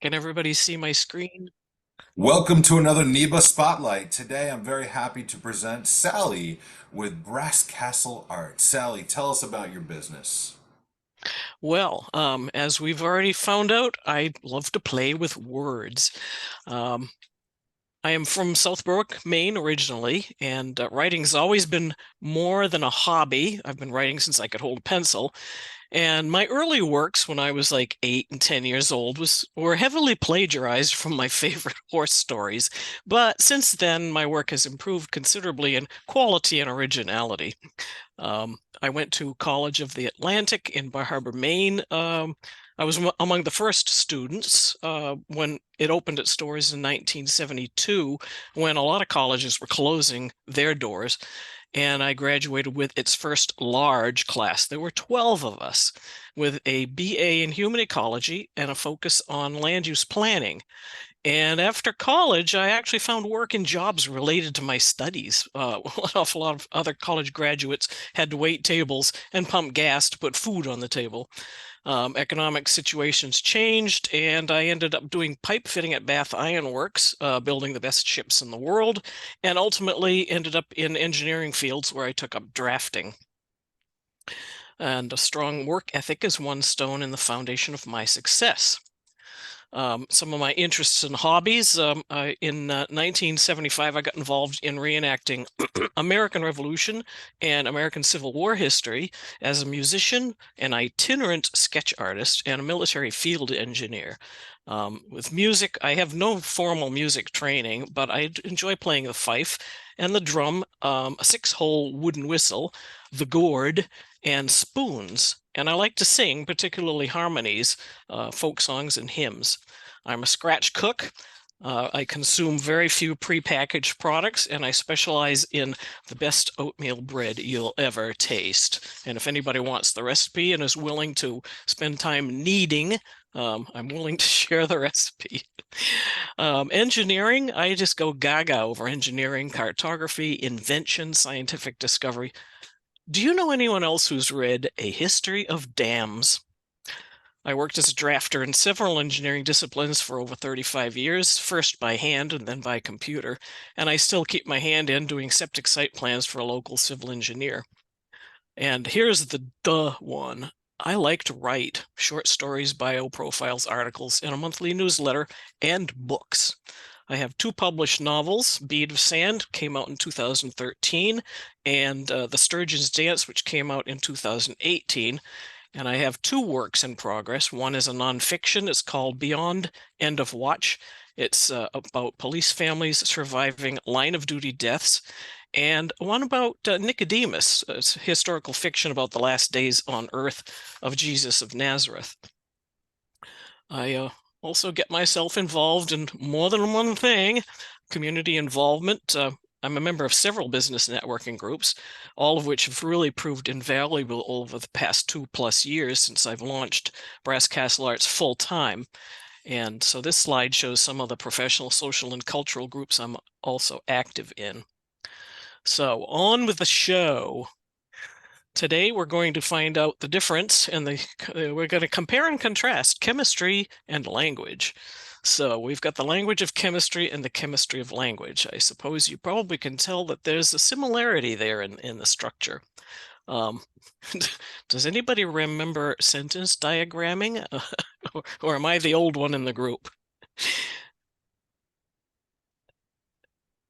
Can everybody see my screen? Welcome to another NEBA Spotlight. Today I'm very happy to present Sally with Brass Castle Art. Sally, tell us about your business. Well, as we've already found out, I love to play with words. Um, I am from South Berwick, Maine originally, and writing's always been more than a hobby. I've been writing since I could hold a pencil. And my early works when I was like 8 and 10 years old were heavily plagiarized from my favorite horse stories. But since then, my work has improved considerably in quality and originality. I went to College of the Atlantic in Bar Harbor, Maine. I was among the first students when it opened its doors in 1972, when a lot of colleges were closing their doors. And I graduated with its first large class. There were 12 of us with a BA in human ecology and a focus on land use planning. And after college, I actually found work in jobs related to my studies. An awful lot of other college graduates had to wait tables and pump gas to put food on the table. Economic situations changed, and I ended up doing pipe fitting at Bath Iron Works, building the best ships in the world, and ultimately ended up in engineering fields where I took up drafting. And a strong work ethic is one stone in the foundation of my success. Some of my interests and hobbies. In 1975, I got involved in reenacting American Revolution and American Civil War history as a musician, an itinerant sketch artist, and a military field engineer. With music, I have no formal music training, but I enjoy playing the fife and the drum, a six-hole wooden whistle, the gourd, and spoons. And I like to sing, particularly harmonies, folk songs, and hymns. I'm a scratch cook. I consume very few prepackaged products, and I specialize in the best oatmeal bread you'll ever taste. And if anybody wants the recipe and is willing to spend time kneading, I'm willing to share the recipe. Engineering, I just go gaga over engineering, cartography, invention, scientific discovery. Do you know anyone else who's read A History of Dams? I worked as a drafter in several engineering disciplines for over 35 years, first by hand and then by computer, and I still keep my hand in doing septic site plans for a local civil engineer. And here's the duh one. I like to write short stories, bio profiles, articles, in a monthly newsletter, and books. I have two published novels. Bead of Sand came out in 2013, and The Sturgeon's Dance, which came out in 2018. And I have two works in progress. One is a nonfiction. It's called Beyond End of Watch. It's about police families surviving line of duty deaths. And one about Nicodemus. It's historical fiction about the last days on earth of Jesus of Nazareth. I also get myself involved in more than one thing. Community involvement. I'm a member of several business networking groups, all of which have really proved invaluable over the past 2+ years since I've launched Brass Castle Arts full time. And so this slide shows some of the professional, social, and cultural groups I'm also active in. So on with the show. Today we're going to find out the difference and we're going to compare and contrast chemistry and language. So we've got the language of chemistry and the chemistry of language. I suppose you probably can tell that there's a similarity there in the structure. Does anybody remember sentence diagramming? Or am I the old one in the group?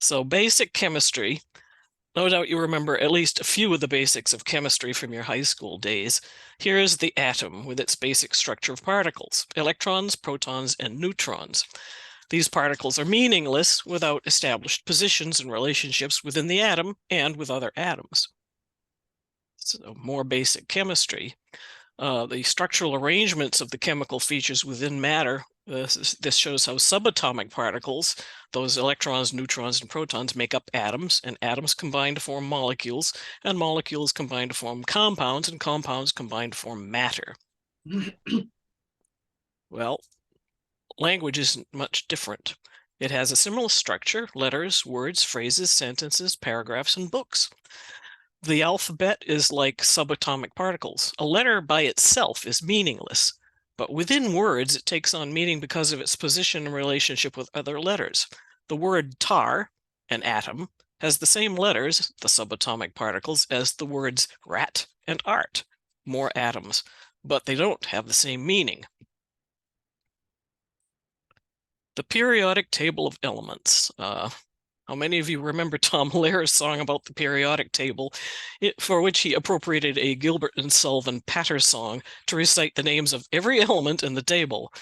So basic chemistry. No doubt you remember at least a few of the basics of chemistry from your high school days. Here is the atom with its basic structure of particles: electrons, protons, and neutrons. These particles are meaningless without established positions and relationships within the atom and with other atoms. So more basic chemistry. The structural arrangements of the chemical features within matter. This shows how subatomic particles, those electrons, neutrons, and protons, make up atoms, and atoms combine to form molecules, and molecules combine to form compounds, and compounds combine to form matter. Well, language isn't much different. It has a similar structure: letters, words, phrases, sentences, paragraphs, and books. The alphabet is like subatomic particles. A letter by itself is meaningless, But within words, it takes on meaning because of its position in relationship with other letters. The word tar, an atom, has the same letters, the subatomic particles, as the words rat and art, more atoms, but they don't have the same meaning. The periodic table of elements. How many of you remember Tom Lahire's song about the periodic table, for which he appropriated a Gilbert and Sullivan patter song to recite the names of every element in the table?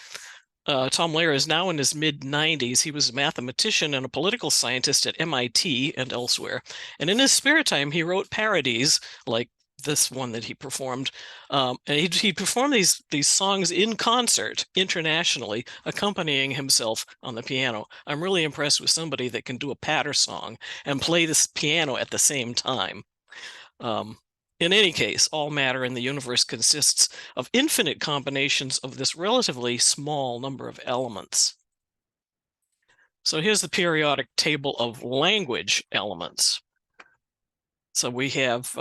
Tom Lehrer is now in his mid-90s. He was a mathematician and a political scientist at MIT and elsewhere. And in his spare time, he wrote parodies like this one that he performed. And he performed these songs in concert internationally, accompanying himself on the piano. I'm really impressed with somebody that can do a patter song and play this piano at the same time. In any case, all matter in the universe consists of infinite combinations of this relatively small number of elements. So here's the periodic table of language elements. So we have,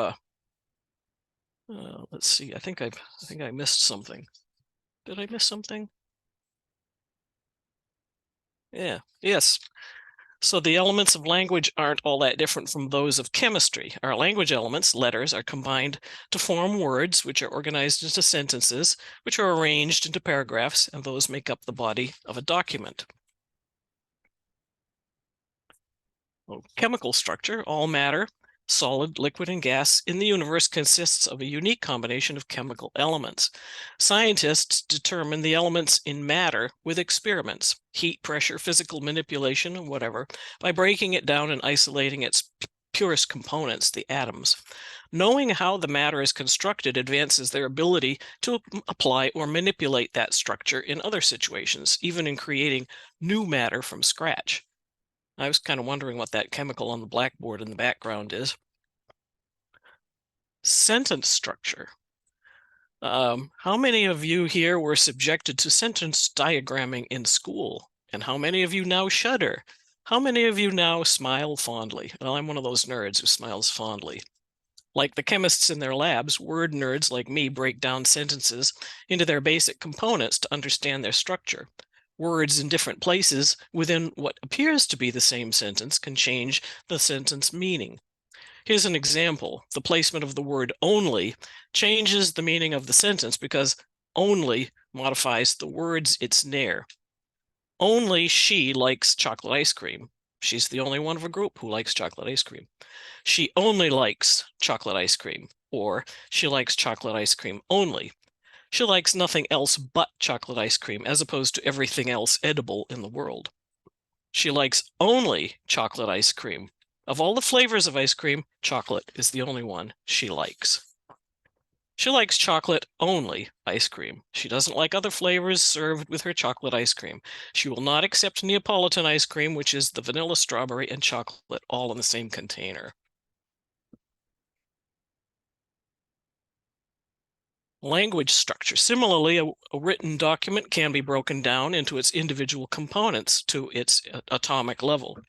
let's see, I think I missed something. Did I miss something? Yeah, yes. So the elements of language aren't all that different from those of chemistry. Our language elements, letters, are combined to form words, which are organized into sentences, which are arranged into paragraphs, and those make up the body of a document. Chemical structure, all matter, solid, liquid, and gas in the universe consists of a unique combination of chemical elements. Scientists determine the elements in matter with experiments, heat, pressure, physical manipulation, and whatever, by breaking it down and isolating its purest components, the atoms. Knowing how the matter is constructed advances their ability to apply or manipulate that structure in other situations, even in creating new matter from scratch. I was kind of wondering what that chemical on the blackboard in the background is. Sentence structure. How many of you here were subjected to sentence diagramming in school? And how many of you now shudder? How many of you now smile fondly? Well, I'm one of those nerds who smiles fondly. Like the chemists in their labs, word nerds like me break down sentences into their basic components to understand their structure. Words in different places within what appears to be the same sentence can change the sentence meaning. Here's an example. The placement of the word only changes the meaning of the sentence because only modifies the words it's near. Only she likes chocolate ice cream. She's the only one of a group who likes chocolate ice cream. She only likes chocolate ice cream, or she likes chocolate ice cream only. She likes nothing else but chocolate ice cream, as opposed to everything else edible in the world. She likes only chocolate ice cream. Of all the flavors of ice cream, chocolate is the only one she likes. She likes chocolate only ice cream. She doesn't like other flavors served with her chocolate ice cream. She will not accept Neapolitan ice cream, which is the vanilla, strawberry, and chocolate all in the same container. Language structure. Similarly, a written document can be broken down into its individual components to its atomic level.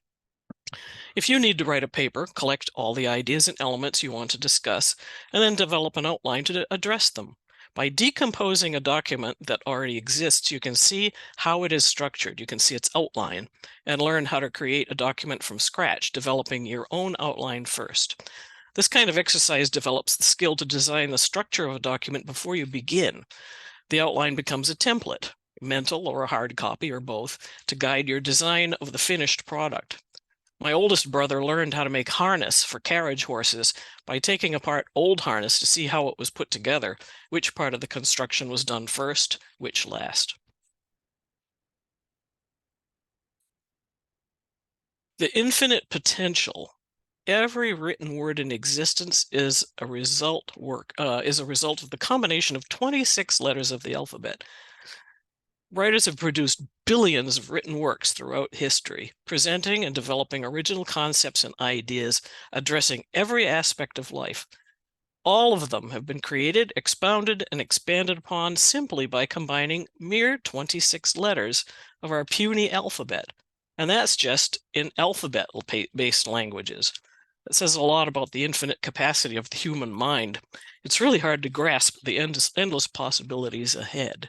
If you need to write a paper, collect all the ideas and elements you want to discuss, and then develop an outline to address them. By decomposing a document that already exists, you can see how it is structured. You can see its outline and learn how to create a document from scratch, developing your own outline first. This kind of exercise develops the skill to design the structure of a document before you begin. The outline becomes a template, mental or a hard copy or both, to guide your design of the finished product. My oldest brother learned how to make harness for carriage horses by taking apart old harness to see how it was put together, which part of the construction was done first, which last. The infinite potential. Every written word in existence is a result of the combination of 26 letters of the alphabet. Writers have produced billions of written works throughout history, presenting and developing original concepts and ideas addressing every aspect of life. All of them have been created, expounded, and expanded upon simply by combining mere 26 letters of our puny alphabet. And that's just in alphabet-based languages. That says a lot about the infinite capacity of the human mind. It's really hard to grasp the endless possibilities ahead.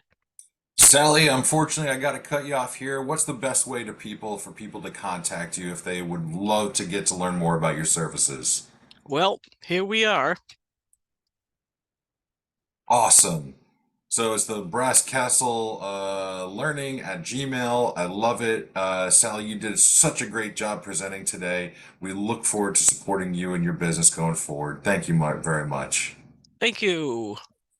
Sally, unfortunately, I got to cut you off here. What's the best way for people to contact you if they would love to get to learn more about your services? Well, here we are. Awesome. So it's the Brass Castle Learning at Gmail. I love it. Sally, you did such a great job presenting today. We look forward to supporting you and your business going forward. Thank you very much. Thank you.